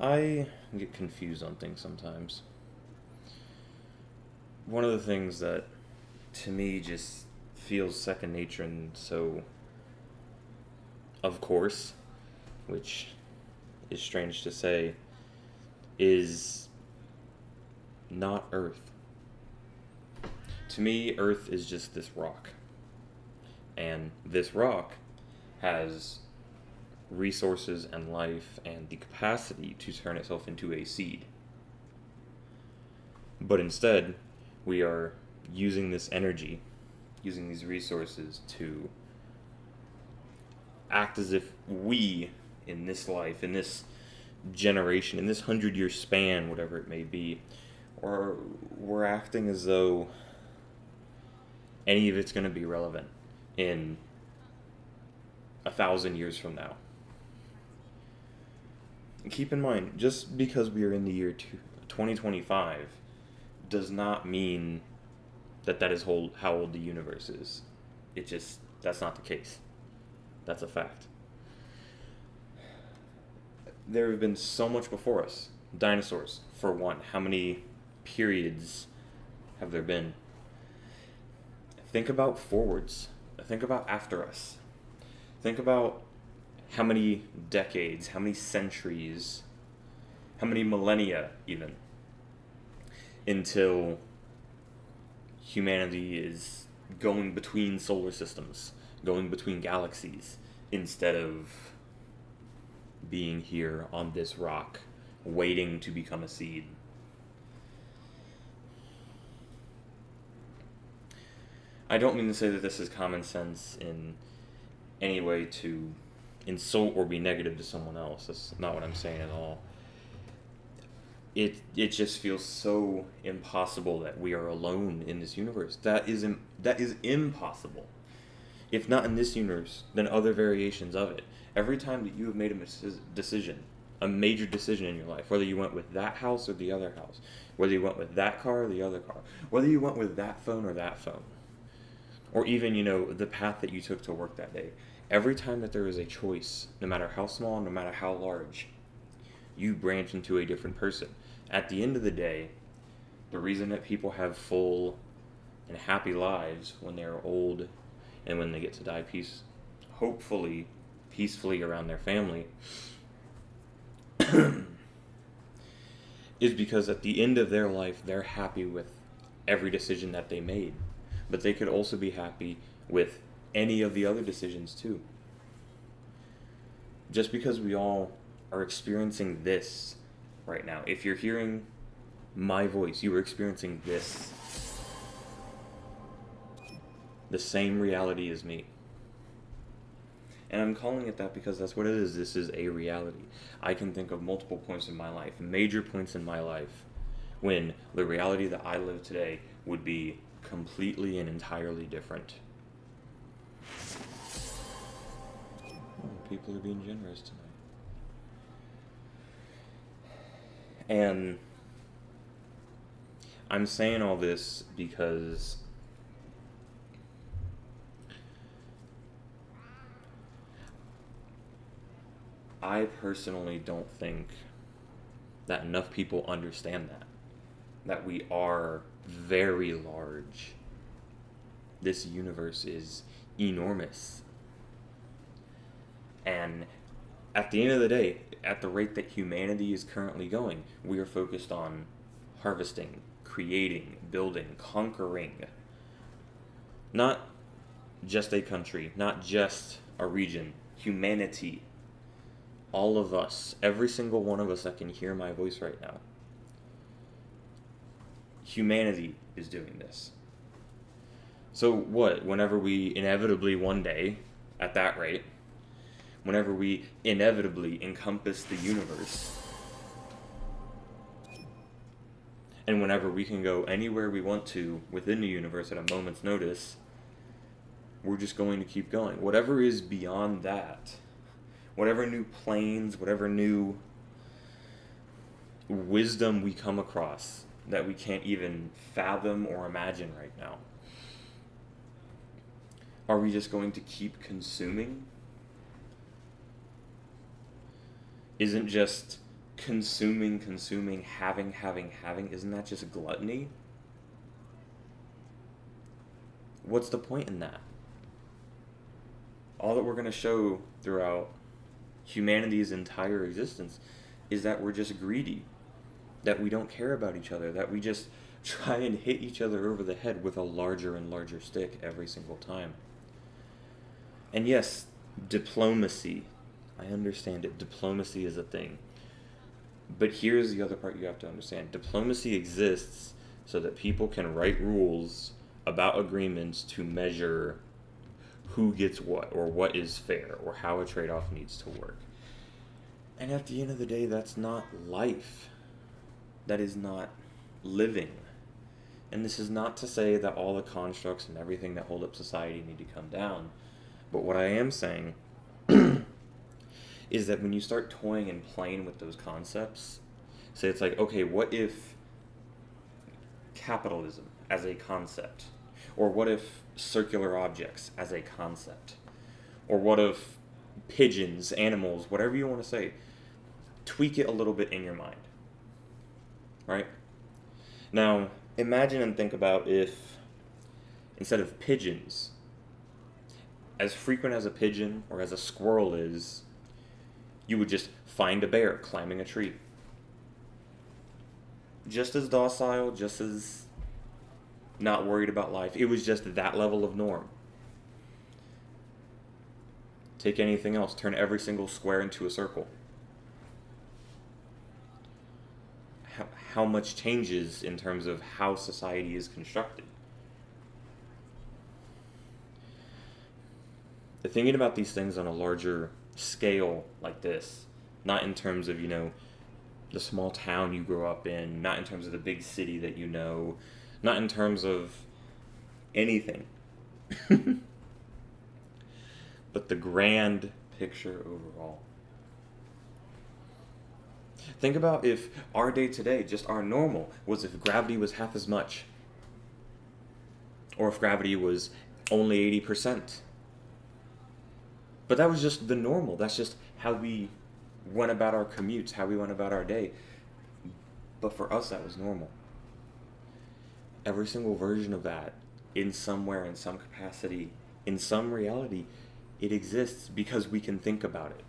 I get confused on things sometimes. One of the things that to me just feels second nature and so of course, which is strange to say, is not Earth. To me, Earth is just this rock. And this rock has resources and life and the capacity to turn itself into a seed. But instead, we are using this energy, using these resources to act as if we, in this life, in this generation, in this 100-year span, whatever it may be, or we're acting as though any of it's going to be relevant in 1,000 years from now. And keep in mind, just because we are in the year 2025 does not mean that is how old the universe is. That's not the case. That's a fact. There have been so much before us. Dinosaurs, for one. How many periods have there been? Think about forwards. Think about after us. Think about how many decades, how many centuries, how many millennia even, until humanity is going between solar systems, going between galaxies, instead of being here on this rock, waiting to become a seed. I don't mean to say that this is common sense in any way to insult or be negative to someone else. That's not what I'm saying at all. It just feels so impossible that we are alone in this universe. That is impossible. If not in this universe, then other variations of it. Every time that you have made a major decision in your life, whether you went with that house or the other house, whether you went with that car or the other car, whether you went with that phone or that phone, or even, the path that you took to work that day, every time that there is a choice, no matter how small, no matter how large, you branch into a different person. At the end of the day, the reason that people have full and happy lives when they're old and when they get to die hopefully peacefully around their family, is because at the end of their life, they're happy with every decision that they made. But they could also be happy with any of the other decisions too. Just because we all are experiencing this right now, if you're hearing my voice, you are experiencing this. The same reality as me. And I'm calling it that because that's what it is. This is a reality. I can think of multiple points in my life, major points in my life, when the reality that I live today would be completely and entirely different. Oh, people are being generous tonight. And I'm saying all this because I personally don't think that enough people understand that we are very large. This universe is enormous. And at the end of the day, at the rate that humanity is currently going, we are focused on harvesting, creating, building, conquering. Not just a country, not just a region, humanity. All of us, every single one of us that can hear my voice right now. Humanity is doing this. So what, whenever we inevitably one day, at that rate, whenever we inevitably encompass the universe, and whenever we can go anywhere we want to within the universe at a moment's notice, we're just going to keep going. Whatever is beyond that, whatever new planes, whatever new wisdom we come across that we can't even fathom or imagine right now, are we just going to keep consuming? Isn't just consuming, having, isn't that just gluttony? What's the point in that? All that we're going to show throughout humanity's entire existence is that we're just greedy, that we don't care about each other, that we just try and hit each other over the head with a larger and larger stick every single time. And yes, diplomacy, I understand it. Diplomacy is a thing. But here's the other part you have to understand. Diplomacy exists so that people can write rules about agreements to measure who gets what, or what is fair, or how a trade-off needs to work. And at the end of the day, that's not life. That is not living. And this is not to say that all the constructs and everything that hold up society need to come down. But what I am saying is that when you start toying and playing with those concepts, say it's like, okay, what if capitalism as a concept? Or what if circular objects as a concept? Or what if pigeons, animals, whatever you want to say, tweak it a little bit in your mind. Right? Now, imagine and think about if, instead of pigeons, as frequent as a pigeon or as a squirrel is, you would just find a bear climbing a tree. Just as docile, just as not worried about life. It was just that level of norm. Take anything else, turn every single square into a circle. How much changes in terms of how society is constructed. Thinking about these things on a larger scale like this, not in terms of, the small town you grew up in, not in terms of the big city that you know, not in terms of anything, but the grand picture overall. Think about if our day today, just our normal, was if gravity was half as much. Or if gravity was only 80%. But that was just the normal. That's just how we went about our commutes, how we went about our day. But for us, that was normal. Every single version of that, in somewhere, in some capacity, in some reality, it exists because we can think about it.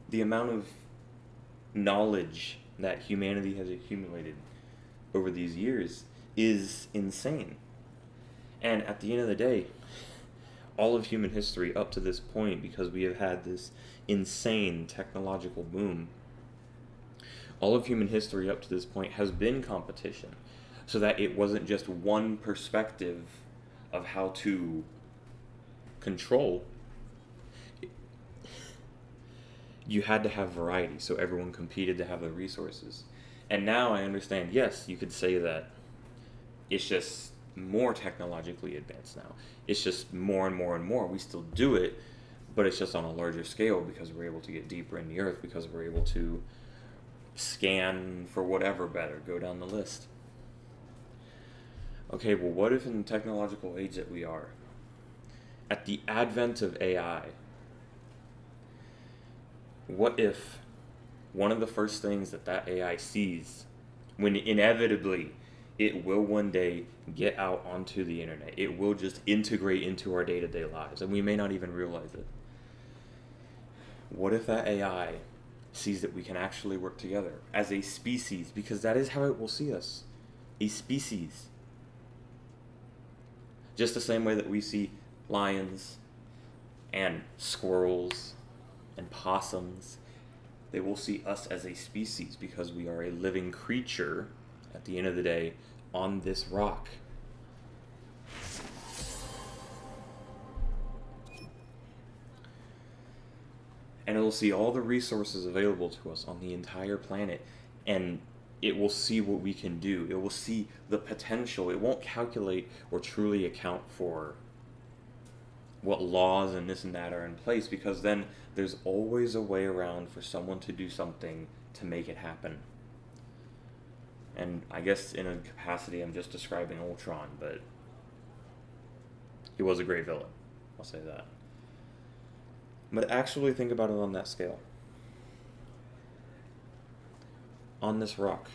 The amount of knowledge that humanity has accumulated over these years is insane. And at the end of the day, all of human history up to this point, because we have had this insane technological boom, all of human history up to this point has been competition, so that it wasn't just one perspective of how to control. You had to have variety, so everyone competed to have the resources. And now I understand, yes, you could say that it's just more technologically advanced now. It's just more and more and more. We still do it, but it's just on a larger scale because we're able to get deeper in the earth, because we're able to scan for whatever better, go down the list. Okay, well, what if in the technological age that we are, at the advent of AI, what if one of the first things that AI sees, when inevitably it will one day get out onto the internet, it will just integrate into our day-to-day lives, and we may not even realize it. What if that AI sees that we can actually work together as a species, because that is how it will see us, a species. Just the same way that we see lions and squirrels and possums, they will see us as a species because we are a living creature at the end of the day on this rock. And it will see all the resources available to us on the entire planet, and it will see what we can do. It will see the potential. It won't calculate or truly account for what laws and this and that are in place, because then there's always a way around for someone to do something to make it happen. And I guess in a capacity I'm just describing Ultron, but he was a great villain. I'll say that. But actually think about it on that scale. on this rock,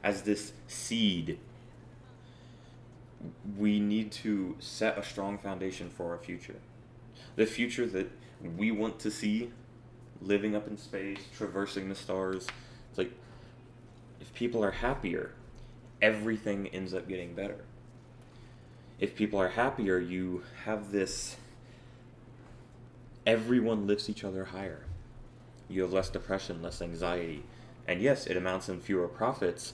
as this seed, we need to set a strong foundation for our future. The future that we want to see, living up in space, traversing the stars. It's like, if people are happier, everything ends up getting better. If people are happier, you have this, everyone lifts each other higher. You have less depression, less anxiety. And yes, it amounts in fewer profits,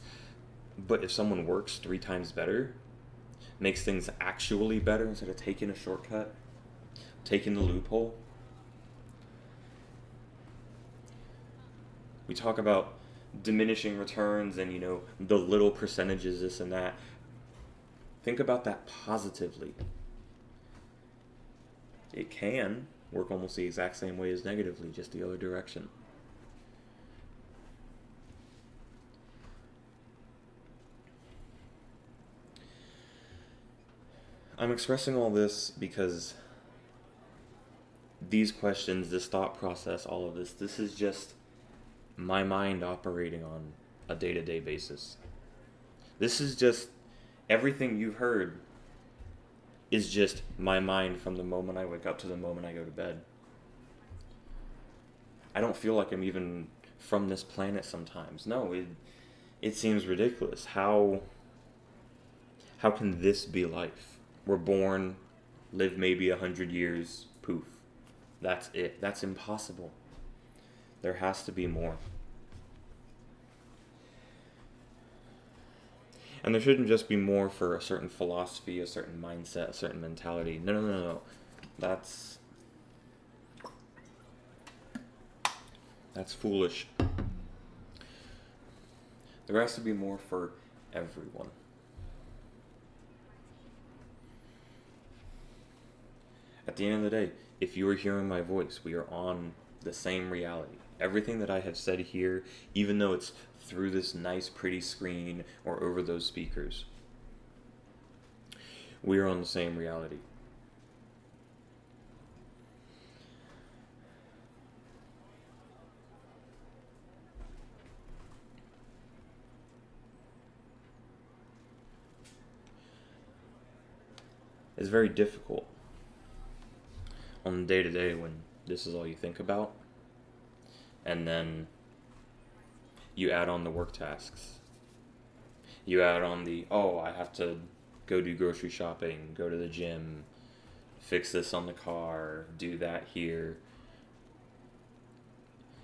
but if someone works 3 times better, makes things actually better instead of taking a shortcut, taking the loophole. We talk about diminishing returns and, the little percentages, this and that. Think about that positively. It can work almost the exact same way as negatively, just the other direction. I'm expressing all this because these questions, this thought process, all of this is just my mind operating on a day-to-day basis. This is just, everything you've heard is just my mind from the moment I wake up to the moment I go to bed. I don't feel like I'm even from this planet sometimes. No, it seems ridiculous. How can this be life? We're born, live maybe 100 years, poof. That's it. That's impossible. There has to be more. And there shouldn't just be more for a certain philosophy, a certain mindset, a certain mentality. No. That's foolish. There has to be more for everyone. At the end of the day, if you are hearing my voice, we are on the same reality. Everything that I have said here, even though it's through this nice, pretty screen or over those speakers, we are on the same reality. It's very difficult on the day-to-day when this is all you think about, and then you add on the work tasks. You add on I have to go do grocery shopping, go to the gym, fix this on the car, do that here.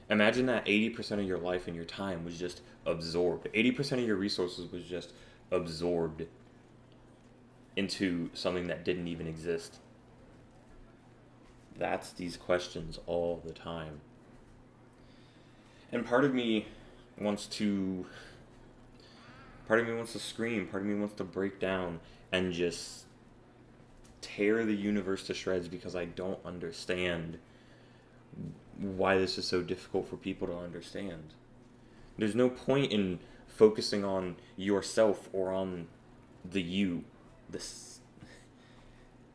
Imagine that 80% of your life and your time was just absorbed. 80% of your resources was just absorbed into something that didn't even exist. That's these questions all the time. And part of me wants to scream, part of me wants to break down and just tear the universe to shreds because I don't understand why this is so difficult for people to understand. There's no point in focusing on yourself or on the you.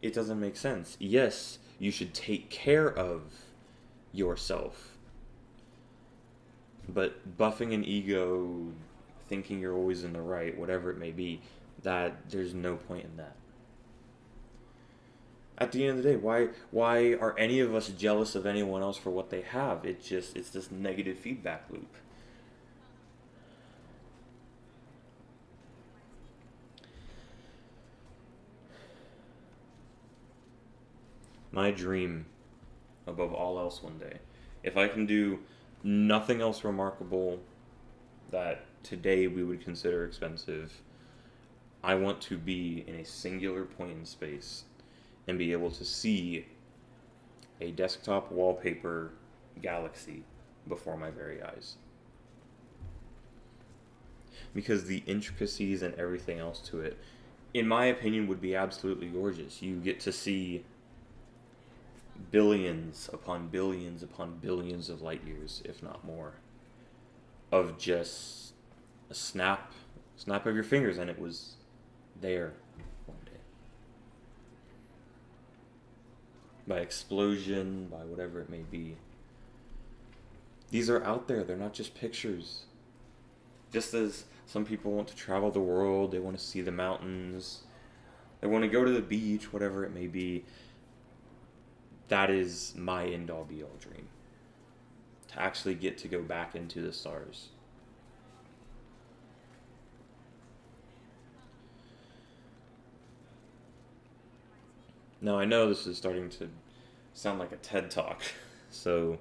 It doesn't make sense. Yes, you should take care of yourself. But buffing an ego, thinking you're always in the right, whatever it may be, that there's no point in that. At the end of the day, why are any of us jealous of anyone else for what they have? It's this negative feedback loop. My dream, above all else one day, if I can do nothing else remarkable that today we would consider expensive, I want to be in a singular point in space and be able to see a desktop wallpaper galaxy before my very eyes. Because the intricacies and everything else to it, in my opinion, would be absolutely gorgeous. You get to see billions upon billions upon billions of light years, if not more, of just a snap of your fingers, and it was there one day. By explosion, by whatever it may be. These are out there, they're not just pictures. Just as some people want to travel the world, they want to see the mountains, they want to go to the beach, whatever it may be. That is my end all be all dream. To actually get to go back into the stars. Now, I know this is starting to sound like a TED talk, so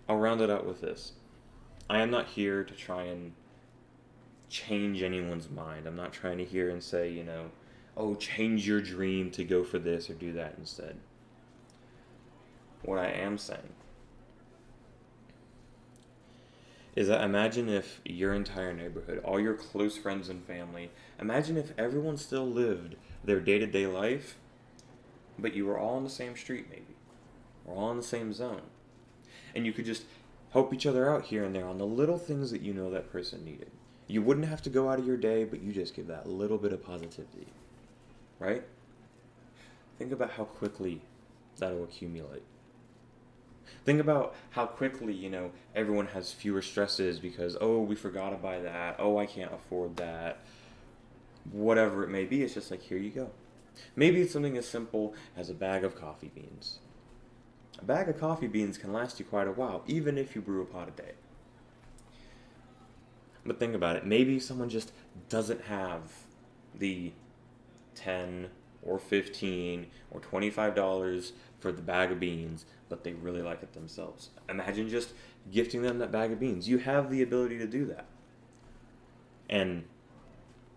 I'll round it out with this. I am not here to try and change anyone's mind. I'm not trying to hear and say, oh, change your dream to go for this or do that instead. What I am saying is that imagine if your entire neighborhood, all your close friends and family, imagine if everyone still lived their day-to-day life, but you were all on the same street maybe, or all in the same zone. And you could just help each other out here and there on the little things that you know that person needed. You wouldn't have to go out of your day, but you just give that little bit of positivity, right? Think about how quickly that'll accumulate. Think about how quickly, everyone has fewer stresses because, oh, we forgot to buy that. Oh, I can't afford that. Whatever it may be, it's just like, here you go. Maybe it's something as simple as a bag of coffee beans. A bag of coffee beans can last you quite a while, even if you brew a pot a day. But think about it. Maybe someone just doesn't have the 10 or 15 or $25 for the bag of beans, but they really like it themselves. Imagine just gifting them that bag of beans. You have the ability to do that. And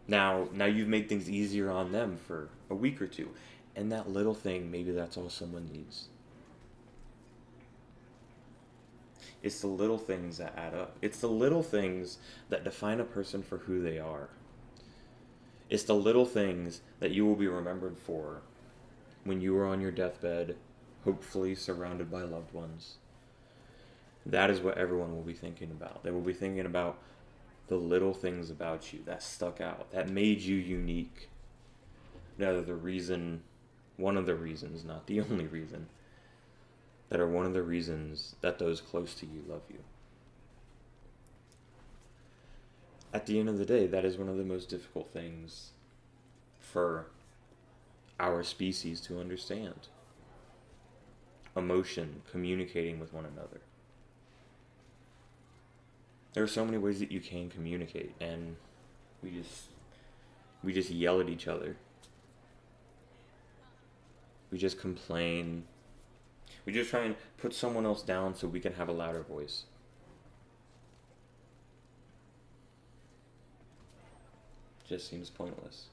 now you've made things easier on them for a week or two. And that little thing, maybe that's all someone needs. It's the little things that add up. It's the little things that define a person for who they are. It's the little things that you will be remembered for when you are on your deathbed, hopefully surrounded by loved ones. That is what everyone will be thinking about. They will be thinking about the little things about you that stuck out, that made you unique. One of the reasons, not the only reason, that are one of the reasons that those close to you love you. At the end of the day, that is one of the most difficult things for our species to understand. Emotion, communicating with one another. There are so many ways that you can communicate, and we just yell at each other. We just complain. We just try and put someone else down so we can have a louder voice. Just seems pointless.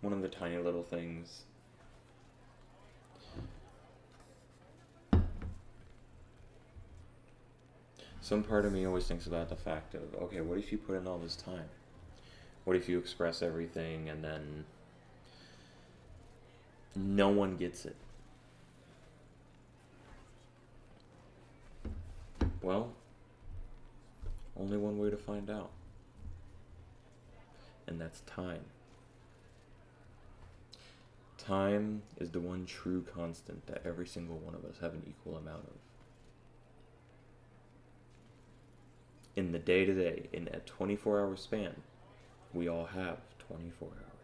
One of the tiny little things. Some part of me always thinks about the fact of, okay, what if you put in all this time? What if you express everything and then no one gets it? Well, only one way to find out. And that's time. Time is the one true constant that every single one of us have an equal amount of. In the day-to-day, in a 24-hour span, we all have 24 hours.